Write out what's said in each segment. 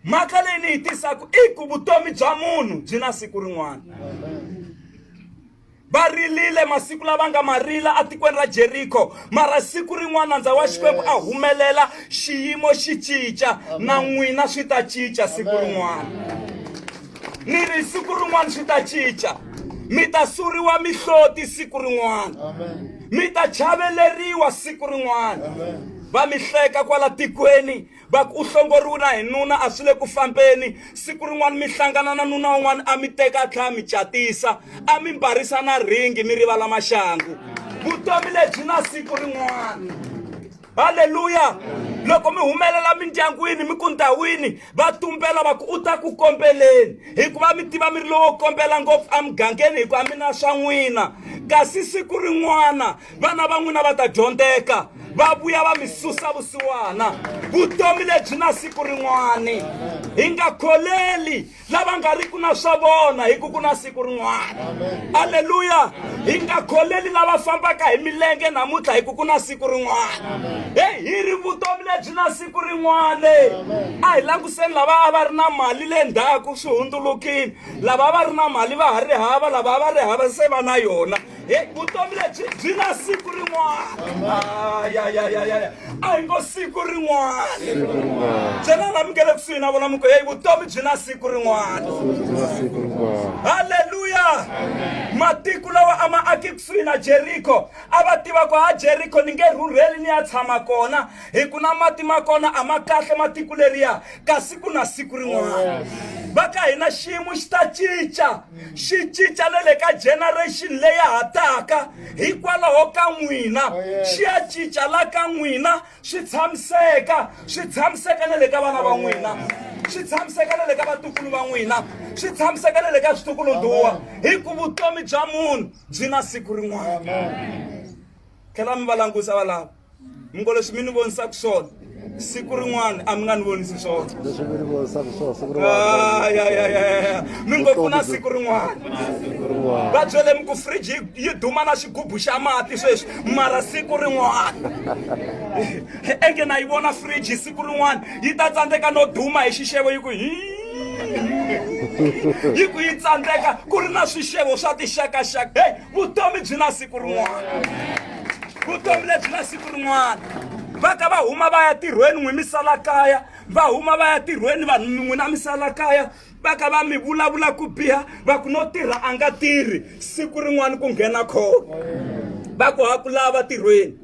mhaka leyi ni yi tisaka I ku vutomi bya munhu byi na siku rin'wana. Va rilile masiku lava nga marila atikweni ra Jericho, mara siku rin'wana ndza wa Xikwembu a humelela xiyimo xi cinca na n'wina swi ta cinca siku rin'wana. Ni ri siku rin'wana swi ta cinca. Mi ta suriwa mihloti siku rin'wana. Mi ta chaveleriwa siku rin'wana. Va mi hleka kwala tikweni, va ku u hlongoriwile hi nuna a swi le ku fambeni. Siku rin'wana mi hlangana na nuna un'wana a mi teka a tlhela mi catisa, a mi mbarisa na ringi mi rivala maxangu. Vutomi lebyi na siku rin'wana. Haleluya. Loko mi humelela mindyangwini mi ku ndhawini va tumbela va ku u ta ku kombeleni, hikuva mi tiva mi ri lowo kombela ngopfu amugangeni hikuva mi na swa n'wina. Kasi siku rin'wana vana va n'wina va ta dyondzeka, va vuya va mi susa vusiwana. Vutomi lebyi na siku rin'wani. Hi nga kholeli lava nga ri ku na swa vona hi ku na siku rin'wana. Haleluya. Hi nga kholeli lava fambaka hi milenge namuntlha hi ku na siku rin'wana. Hi ri vutomi lebyi na siku rin'wana. A hi languseni lava a va ri na mali le ndzhaku swi hundzulukile, lava va ri na mali va ha ri hava, lava va ri hava se va na yona. Vutomi lebyi byi na siku rin'wana. A hi ngo siku rin'wana. Byela lava mi nga le kusuhi na vona mi ku vutomi byi na siku rin'wana. Haleluya. Matiko lawa a ma aki kusuhi na Jericho a va tiva ku ha Jericho ni nge rhurheli ni ya tshama kona hi ku na mati ma kona a ma kahle matiko leriya, kasi ku na siku rin'wana. Va ka hina xiyimo xi ta cinca, xi cinca le le ka generation leyi ha taka hikwalaho ka n'wina. Xi ya cinca la ka n'wina, swi tshamiseka le le ka vana va n'wina, swi tshamiseka le le ka vatukulu va n'wina, swi tshamiseka le le ka switukulunduwa. Hi ku vutomi bya munhu byi na siku rin'wana. Khela mi va langusa valava mi ngo leswi mi ni vonisaka swona siku rin'wana a mi nga ni vonisi swona. Mi ngo ku na siku rin'wana. Va byele mi ku fridge yi duma na xigubu xa mati sweswi, mara siku rin'wana enge na yi vona fridge siku rin'wana yi ta tsandzeka no duma hi xixevo yi ku yi tsandzeka ku ri na swixevo swa tixakaxaka. Vutomi byi na siku rin'wana. Vutomi lebyi na siku rin'wana. Va ka va huma va ya tirhweni n'wi mi sala kaya, va huma va ya tirhweni vanhu n'wina mi sala kaya, va ka va mi vulavula ku biha va ku no tirha a nga tirhi, siku rin'wana ku nghena khoma. Va ku ha ku lava tirhweni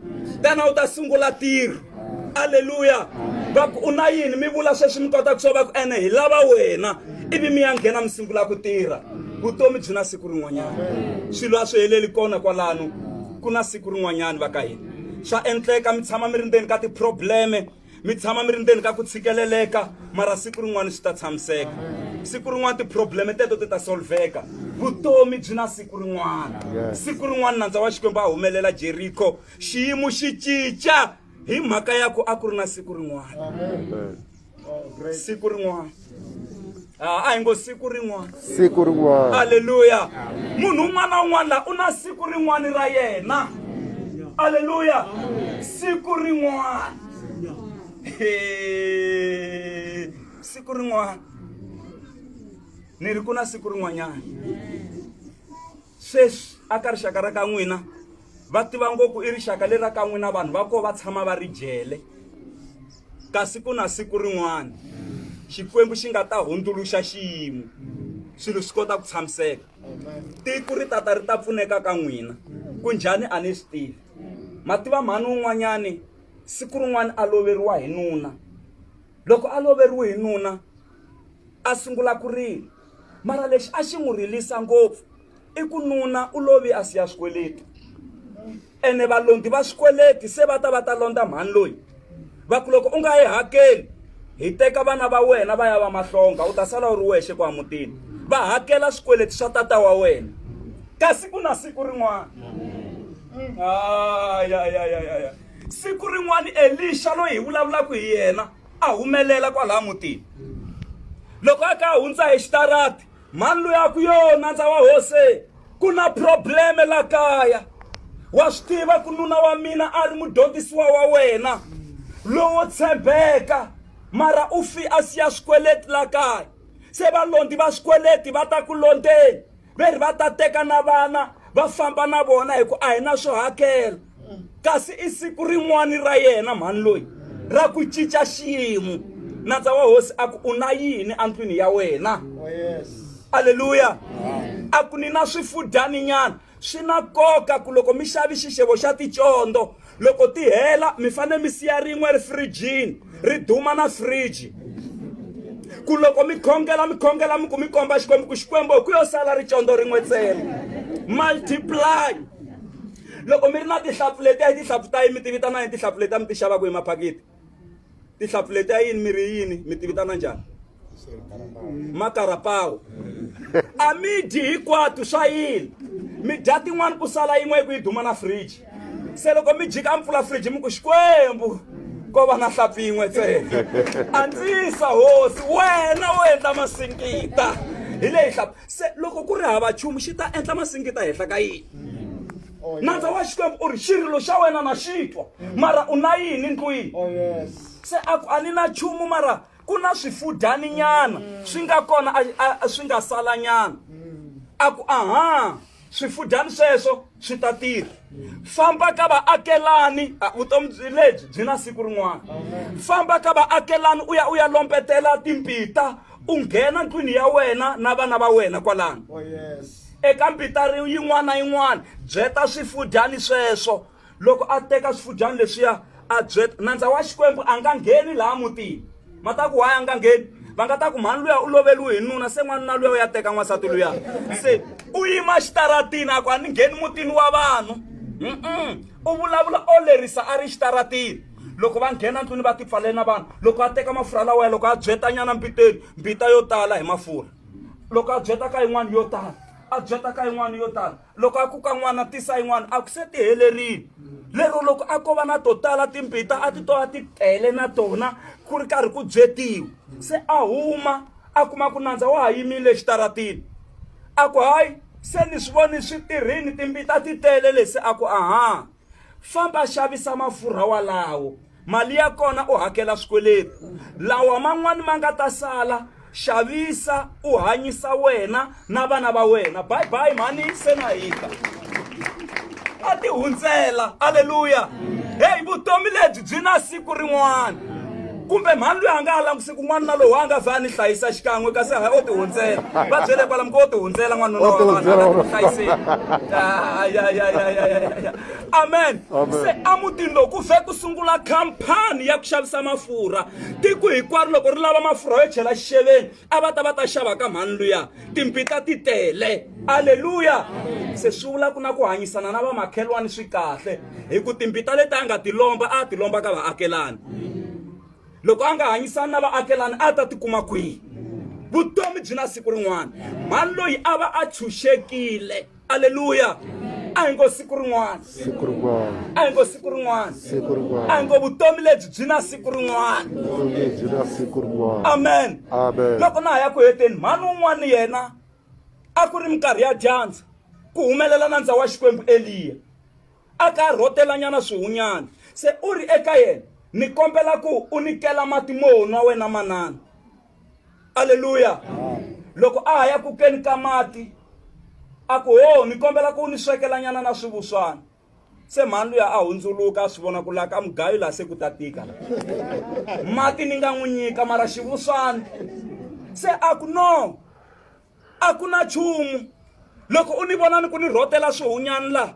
tana u ta sungula tirho. Haleluya. Va ku u na yini mi vula sweswi mi kota ku swo va ku ene hi lava wena, ivi mi ya nghena mi sungula ku tirha. Vutomi byi na siku rin'wanyana. Swilo a swi heleli kona kwalano, ku na siku rin'wanyana va ka hina. Swa endleka mi tshama mi ri ndzeni ka tiprobleme, mi tshama mi ri ndzeni ka ku tshikeleleka, mara siku rin'wana swi ta tshamiseka. Siku rin'wana tiprobleme teto ti ta solveka. Vutomi byi na siku rin'wana. Siku rin'wana nandza wa Xikwembu a humelela Jericho, xiyimo xi cinca hi mhaka ya ku a ku ri na siku rin'wana. Siku rin'wana. A hi ngo siku rin'wana. Siku rin'wana. Haleluya. Munhu un'wana na un'wana la u na siku rin'wana ra yena. Haleluya. Siku rin'wana. Siku rin'wana. Ni ri ku na siku rin'wanyana. Sweswi aka rixaka ra ka n'wina va tiva ngopfu i rixaka leri ra ka n'wina vanhu va ko va tshama va ri jele. Kasi ku na siku rin'wana Xikwembu xi nga ta hundzuluxa xiyimo, swilo swi kota ku tshamiseka. Tiko ri tata ri ta pfuneka ka n'wina. Ku njhani a ni swi tivi. Mativa mhani un'wanyani siku rin'wana a loveriwa hi nuna. Loko a loveriwe hi nuna a sungula ku rila, mara lexi a xi n'wi rilisa ngopfu i ku nuna u lovi a siya swikweleti. Ene valondi va swikweleti se va ta londa mhani loyi. Va ku loko u nga yi hakeli hi teka vana va wena va ya va mahlonga, u ta sala u ri wexe ku amutini. Va hakela swikweleti swa tata wa wena. Kasi ku na siku rin'wana. Siku rin'wana Elisha loyi hi vulavulaka hi yena a humelela kwala mutini. Loko aka hundza hi xitarati, mhani loyi a ku yo nandza wa hose ku na probleme la kaya. Wa swi tiva ku nuna wa mina a ri mudyondzisiwa wa wena lowo tshembeka, mara u fi a siya swikweleti la kaya se valondi va swikweleti va ta ku londeni veri va ta teka na vana va famba na vona hi ku a hi na swo hakela kasi i siku rin'wani ra yena mhani loyi ra ku cinca xiyimo nandza wa hosi a ku u na yini andlwini ya wena aleluya a ku ni na swifudani nyana swi na nkoka ku loko mi xavi xixevo xa ticondo loko ti hela mi fane mi siya rin'we rifirijini ri duma na firiji ku loko mi khongela mi ku mi komba xikwembu ku xikwembu ku yo sala ricondo rin'we ntsena multiply loko mi ri na tihlampfu leti a hi tihlampfu ta yini mi ti vitana yini tihlampfu leti a mi ti xavaku hi maphakiti tihlampfu leti a yini mi ri yini mi ti vitana njhani makarapawu a mi dyi hikwatu swa yini mi dya tin'wana ku sala yin'we ku yi duma na firiji se loko mi jika a mi pfula firiji mi ku xikwembu ko va na hlampfu yin'we ntsena andzisa hosi wena wo endla masingita hi leyi hlampfu se loko ku ri hava nchumu xi ta endla masingita henhla ka yini nandza wa xikwembu u ri xirilo xa wena na xitwa mara u na yini ndlwini se aku a ni na nchumu mara ku na swifudani nyana swi nga kona swi nga sala nyana aku aha swifudani sweswo swi ta tirha famba ka vaakelani vutomi lebyi byi na siku rin'wana famba ka vaakelani u ya lompetela timpita u nghena ndlwini ya wena na vana va wena kwalano eka mpita yin'wana na yin'wana byeta swifudani sweswo loko a teka swifudani leswiya a byeta nandza wa xikwembu a nga ngheni laha mutini ma ta ku why a nga ngheni va nga ta ku mhani luya u loveliwe hi nuna se n'wanuna luya u ya teka n'wansati luya se u yima xitaratini a ku a ni ngheni mutini wa vanhu u vulavula o lerisa a ri xitaratini loko va nghena ndlwini va ti pfalele na vanhu loko a teka mafurha lawa loko a byeta nyana mpiteni mbita yo tala hi mafurha loko a byeta ka yin'wana yo tala a byeta ka yin'wana yo tala loko a ku ka n'wana tisa yin'wana a ku se ti helerile lero loko a ko va na to tala timbita a ti to a ti tele na tona ku ri karhi ku byetiwa se a huma a kuma ku nandza wa ha yimile xitaratini a ku hayi se ni swi voni swi tirhini timbita ti tele lesi a ku aha famba xavisa mafurha walawo mali ya kona u hakela swikweleti lawa man'wani ma nga ta sala xavisa u hanyisa wena na vana va wena bye bye mhani se na hika a ti hundzela aleluya hey vutomi lebyi byi na siku rin'wana kumbe mhani loyi a nga ha langusiki n'wana na lowu a nga vha ni hlayisa xikan'we kasi hayi o ti hundzela va byele kwalamu ko o ti hundzela n'wanuna wa vanhu a hlayiseni amen se a mutini lowu ku fe ku sungula khampani ya ku xavisa mafurha tiko hinkwaro loko ri lava mafurha yo chela xixeveni a va ta xava ka mhani luya timpita ti tele aleluya se swi vula ku na ku hanyisana na vamakhelwani swi kahle hi ku timpita leti a nga ti lomba a ti lomba ka vaakelani loko a nga hanyisani na vaakelani a ta tikuma kwihi vutomi byi na siku rin'wana mhani loyi a va a tshunxekile aleluya a hi ngo siku rin'wana a hi ngo siku rin'wana a hi ngo vutomi lebyi byi na siku rin'wana amen loko na ha ya ku heteni mhani wun'wani yena a ku ri minkarhi ya dyandza ku humelela nandza wa xikwembu Eliya a ka rhotelanyana swihunyana se u ri eka yena ni kombela ku u nikela mati mo nwa wena manana aleluya loko a ha ya ku keni ka mati a ku ho ni kombela ku ni swekelanyana na swivuswana se mhani luya a hundzuluka a swi vona ku laha ka mugayo laha se ku ta tika mati ni nga n'wi nyika mara xivuswana se a ku no a ku na nchumu loko u ni vona ni ku ni rhotela swihunyani laha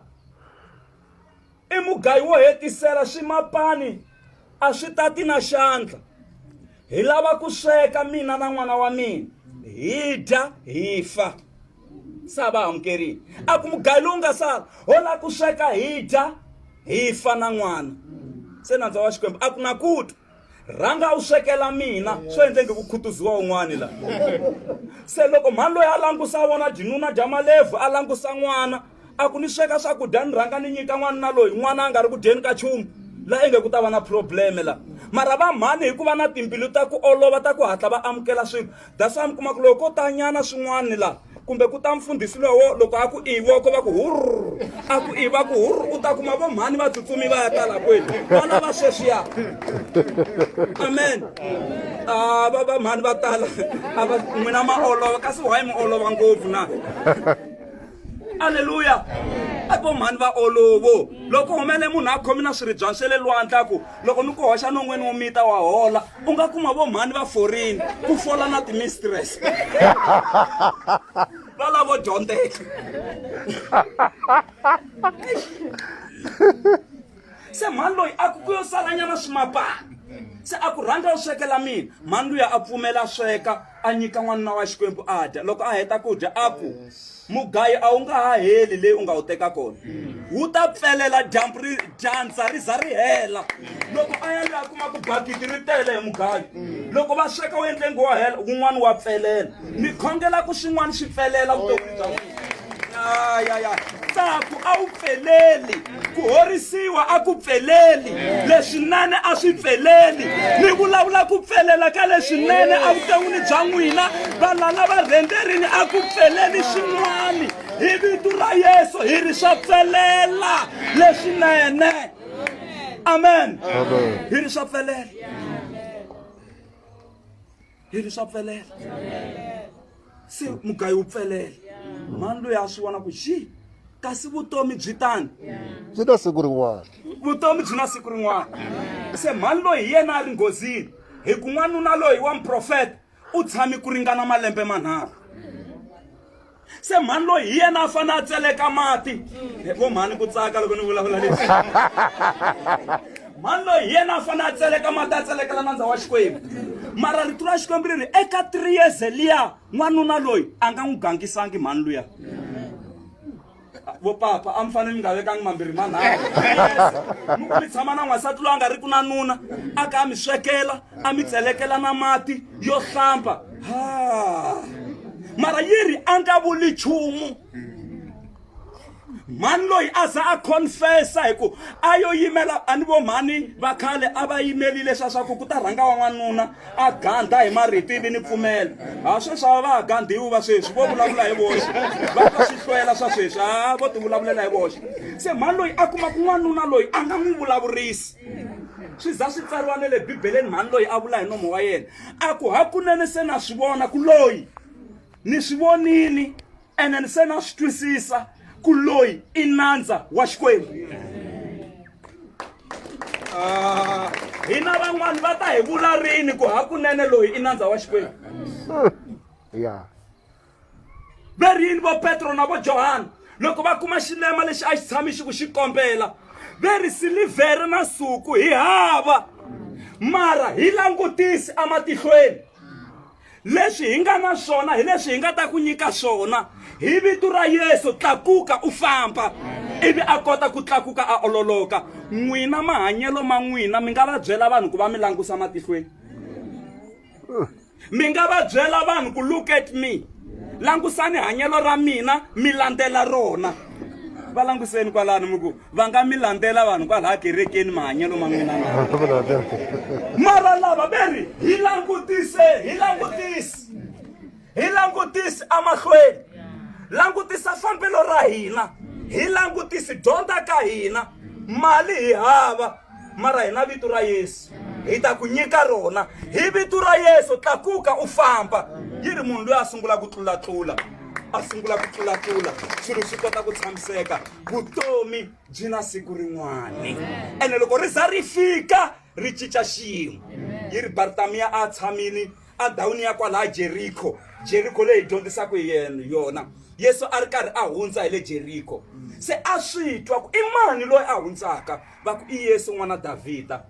i mugayo wo hetisela swimapani a swi tati na xandla hi lava ku sweka mina na n'wana wa mina hi dya hi fa sa va amukerile a ku mugayo lowu nga sala ho lava ku sweka hi dya hi fa na n'wana se nandza wa xikwembu a ku na kuta rhanga u swekela mina swo endle nge ku khutuziwa un'wani la se loko mhani loyi a langusa vona jinuna dya malevhu a langusa n'wana a ku ni sweka swakudya ni rhanga ni nyika n'wana na loyi n'wana a nga ri ku dyeni ka nchumu la enge ku ta va na probleme la mara va mhani hi ku va na timbilu ta ku olova ta ku hatla va amukela swilo that's why mi kuma ku loko ko ta nyana swin'wani la kumbe ku ta mfundhisi lowo loko a ku iwa ko va ku hurr a ku iva ku hurr u ta kuma vo mhani va tsutsumi va ya tala kwenu vana va sweswiya amen va mhani va tala a va n'wina ma olova kasi why mi olova ngopfu na Hallelujah. Abo mhani va olovo loko humele munhu a khomi na swiribyani swe le lwandla ku loko ni ku hoxa non'weni wo mita wa hola u nga kuma vo mhani va foreign ku fola na ti-mistress va lavo dyondzeka se mhani loyi a ku yo salanyana swimapana se a ku rhandza u swekela mina mhani luya a pfumela sweka a nyika n'wanuna wa Xikwembu a dya loko a heta ku dya a ku mugayo a wu nga ha heli leyi u nga wu teka kona wu ta pfelela dyandza ri za ri hela loko a ya loyi a kuma ku bakiti ri tele hi mugayo loko va sweka wu endle ngo wa hela wun'wana wa pfelela mi khongela ku swin'wana swi pfelela vutomi bya n'wina ya tsaku a wu pfeleli ku horisiwa a ku pfeleli leswinene a swi pfeleli ni vulavula ku pfelela ka leswinene a vuton'wini bya n'wina valala va rhenderini a ku pfeleli swin'wani hi vito ra Yesu hi ri swa pfelela leswinene amen hi ri swa pfelela hi ri swa pfelela se mugayo wu pfelela mhani loyi a swi vona ku xi kasi vutomi byi tani byi na siku rin'wana vutomi byi na siku rin'wana se mhani loyi hi yena a ri nghozini hi ku n'wanuna loyi wa mprofeta u tshami ku ringana malembe manharhu se mhani loyi hi yena a fane a tseleka mati vo mhani ku tsaka loko ni vulavula leswi mhani loyi hi yena a fane a tseleka mati a tselekela nandza wa Xikwembu mara rito ra Xikwembu ri ri eka 3 years liya n'wanuna loyi a nga n'wi gangisangi mhani luya vo papa a mi fanele mi nga vekangi mambirhi manharhu mi tshama na n'wansati loyi a nga ri ku na nuna a ka a mi swekela a mi tselekela na mati yo hlamba mara yiri a nga vuli nchumu mhani loyi a za a confessa hi ku a yo yimela a ni vo mhani va khale a va yimelile swa ku ta rhanga wa n'wanuna a gandha hi marito ivi ni pfumela a sweswi a va ha gandhiwi va sweswi vo vulavula hi voxe va ta swi hlwela swa sweswi a vo ti vulavulela hi voxe se mhani loyi a kuma ku n'wanuna loyi a nga n'wi vulavurisi swi za swi tsariwa ne le bibeleni mhani loyi a vula hi nomo wa yena a ku hakunene se na swi vona ku loyi ni swi vonini ene ni se na swi twisisa ku loyi i nandza wa Xikwembu hina van'wani va ta hi vula rini ku hakunene loyi i nandza wa Xikwembu veri yini vo Petro na vo Johana loko va kuma xilema lexi a xi tshami xi ku xi kombela veri silivhere na suku hi hava mara hi langutisi amatihlweni leswi hi nga na swona hi leswi hi nga ta ku nyika swona hi vito ra Yesu tlakuka u famba ivi a kota ku tlakuka a ololoka n'wina mahanyelo ma n'wina mi nga va byela vanhu ku va mi langusa matihlweni mi nga va byela vanhu ku look at me langusani hanyelo ra mina mi landzela rona va languseni kwalano mi ku va nga mi landzela vanhu kwalaha kerekeni mahanyelo ma n'wina mara lava veri hi langutisi amahlweni langutisa fambelo ra hina hi langutisi dyondza ka hina mali hi hava mara hina vito ra Yesu hi ta ku nyika rona hi vito ra Yesu tlakuka u famba yiri munhu loyi a sungula ku tlulatlula swilo swi kota ku tshamiseka vutomi byi na siku rin'wani ene loko ri za ri fika ri cinca xiyimo yiri Bartimayo a tshamini a ndhawini ya kwalaha Jeriko leyi dyondzisaka hi yona Yesu a ri karhi a hundza hi le Jeriko se a swi twa ku i mani loyi a hundzaka va ku i Yesu n'wana Davhida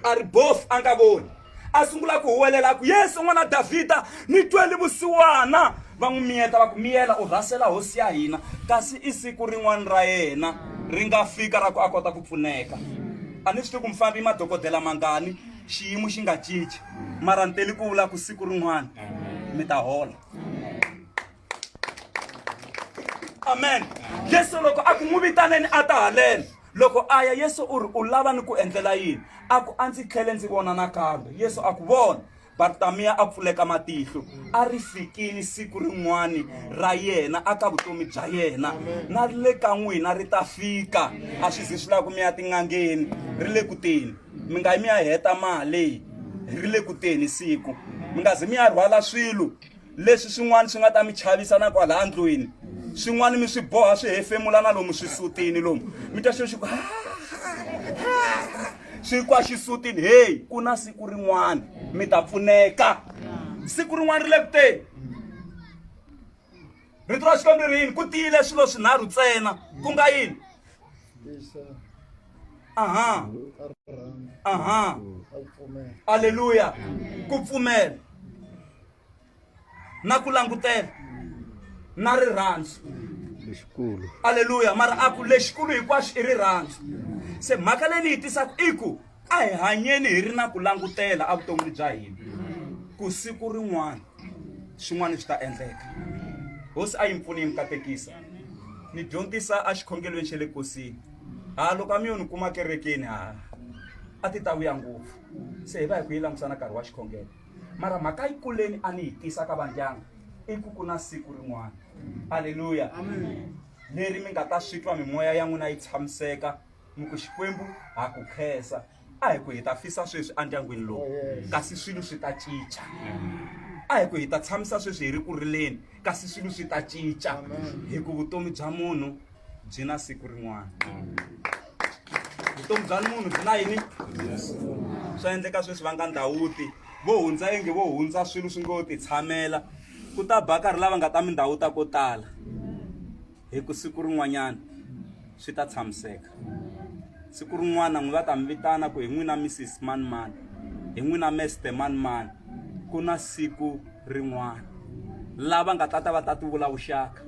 a ri bofu a nga voni a sungula ku huwelela ku Yesu n'wana Davhida ni tweli vusiwana va n'wi miyeta va ku miyela u rhasela hosi ya hina kasi i siku rin'wana ra yena ri nga fika ra ku a kota ku pfuneka a ni swi tivi ku mufambi madokodela mangani xiyimo xi nga cinci mara ni teli ku vula ku siku rin'wana mi ta hola amen Yesu loko a ku n'wi vitaneni a ta haleni loko a ya Yesu u lava ni ku endlela yini a ku a ndzi tlhele ndzi vona nakambe Yesu a ku vona Bartimaeus a pfuleka matihlo a ri fikini siku rin'wani ra yena aka vutomi bya yena na le ka n'wina ri ta fika a swi zi swi lava ku mi ya tin'angeni ri le kuteni mi nga yi mi ya heta mali ri le kuteni siku mi nga zi mi ya rhwala swilo leswi swin'wana swi nga ta mi chavisa na kwala ndlwini swin'wana mi swi boha swi hefemula na lomu swisutini lomu mi ta xo xi ku swi kwa xisutini hey ku na siku rin'wana mi ta pfuneka siku rin'wana ri le kuteni rito ra Xikwembu ri yini ku tiyile swilo swinharhu ntsena ku nga yini Haleluya ku pfumela na ku langutela na rirhandzu lexikulu. Haleluya mara aku lexikulu hinkwaxo i rirhandzu se mhaka leyi ni yi tisaka i ku a hi hanyeni hi ri na ku langutela evuton'wini bya hina ku siku rin'wana swin'wana swi ta endleka hosi a yi mpfuni yi mi katekisa ni dyondzisa a xikhongelweni xa le kosini loko a mi yo ni kuma kerekeni a ti ta vuya ngopfu se hi va hi ku yi langutisana nkarhi wa xikhongelo mara mhaka yi kuleni a ni yi tisa ka vandyangu i ku na siku rin'wana haleluya leri mi nga ta swi twa mimoya ya n'wina yi tshamiseka mi ku Xikwembu ha ku khensa a hi ku hi ta fisa sweswi endyangwini lowu kasi swilo swi ta cinca a hi ku hi ta tshamisa sweswi hi ri ku rileni kasi swilo swi ta cinca hi ku vutomi bya munhu byi na siku rin'wana vutomi bya munhu byi na yini swa endleka sweswi va nga Ndawuti vo hundza yenge vo hundza swilo swi ngo ti tshamela ku ta ba karhi lava nga ta mindhawu ta ko tala hi ku siku rin'wanyana swi ta tshamiseka siku rin'wana n'wi va ta mi vitana ku hi n'wina Mrs Manman hi n'wina Mr Manman ku na siku rin'wana lava nga ta va ta ti vula vuxaka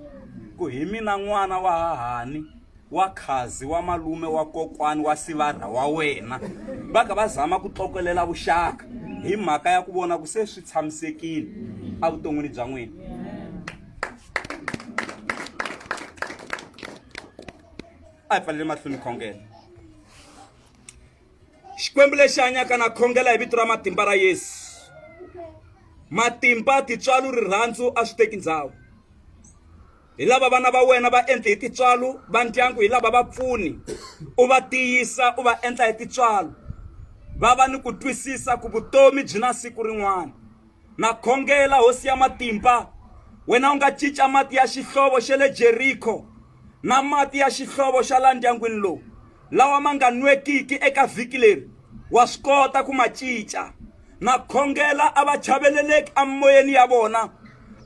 ku hi mina n'wana wa hahani wa khazi wa malume wa kokwani wa sivara wa wena va ka va zama ku tlokelela vuxaka hi mhaka ya ku vona ku se swi tshamisekile evuton'wini bya n'wina a hi pfalele mahlweni khongela Xikwembu lexi hanyaka na khongela hi vito ra matimba ra Yesu matimba titswalo rirhandzu a swi teki ndhawu hi lava vana va wena va endle hi titswalo va ndyangu hi lava va pfuni u va tiyisa u va endla hi titswalo va va ni ku twisisa ku vutomi byi na siku rin'wana na khongela hosi ya matimba wena u nga cinca mati ya xihlovo xa le Jeriko na mati ya xihlovo xa la ndyangwini lowu lawa ma nga nwekiki eka vhiki leri wa swi kota ku ma cinca na khongela a va chaveleleki amoyeni ya vona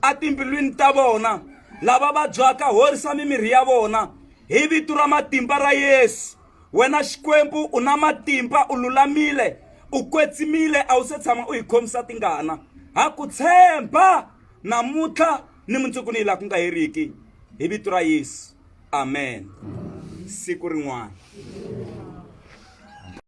a timbilwini ta vona lava va byaka horisa mimirhi ya vona hi vito ra matimba ra Yesu wena Xikwembu u na matimba u lulamile u kwetsimile a wu se tshama u hi khomisa tingana ha ku tshemba namuntlha ni mundzuku ni la ku nga heriki hi vito ra Yesu amen siku rin'wana